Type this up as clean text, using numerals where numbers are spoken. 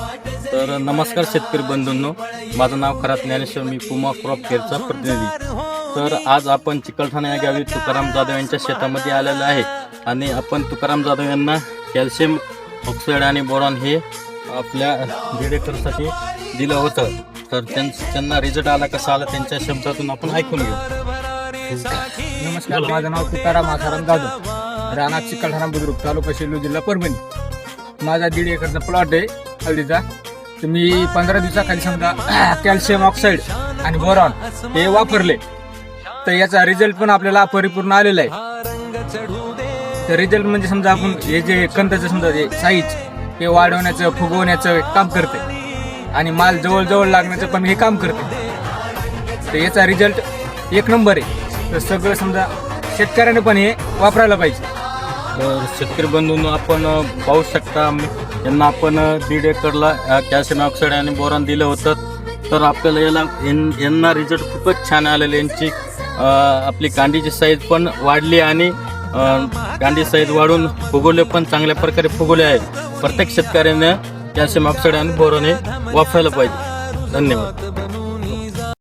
तर नमस्कार शेतकरी बंधूंनो, माझं नाव खरात ज्ञानेश्वर, मी पुमा क्रॉप केअरचा प्रतिनिधी. तर आज आपण चिकलठाणा या गावी तुकाराम जाधव यांच्या शेतामध्ये आलेलो आहे आणि आपण तुकाराम जाधव यांना कॅल्शियम ऑक्साईड आणि बोरॉन हे आपल्या 1.5 एकरसाठी दिलं होतं. तर त्यांना रिझल्ट आला कसा आला त्यांच्या शब्दातून आपण ऐकून घेऊ. नमस्कार, माझं नाव तुकाराम आसाराम जाधव, राणा चिकलठाणा बुद्रुक, तालुका सेलू, जिल्हा परभणी. माझा 1.5 एकरचा प्लॉट आहे हळदीचा. तर मी 15 दिवसाखाली समजा कॅल्शियम ऑक्साईड आणि बोरॉन हे वापरले, तर याचा रिझल्ट पण आपल्याला परिपूर्ण आलेला आहे. तर रिझल्ट म्हणजे समजा आपण हे जे कंदाचं समजा साईज हे वाढवण्याचं, फुगवण्याचं काम करते आणि माल जवळ लागण्याचं पण हे काम करते. तर याचा रिझल्ट 1 नंबर आहे. तर सगळं समजा शेतकऱ्याने पण हे वापरायला पाहिजे. तर शेतकरी बंधूंनो, आपण पाहू शकता यांना आपण 1.5 एकरला कॅल्शियम ऑक्साईड आणि बोरॉन दिलं होतं. तर आपल्याला यांना रिझल्ट खूपच छान आलेले. यांची आपली कांडीची साईज पण वाढली आणि कांडी साईज वाढून फुगवले पण चांगल्या प्रकारे फुगवले आहे. प्रत्येक शेतकऱ्याने कॅल्शियम ऑक्साईड आणि बोरॉन हे वापरायला पाहिजे. धन्यवाद.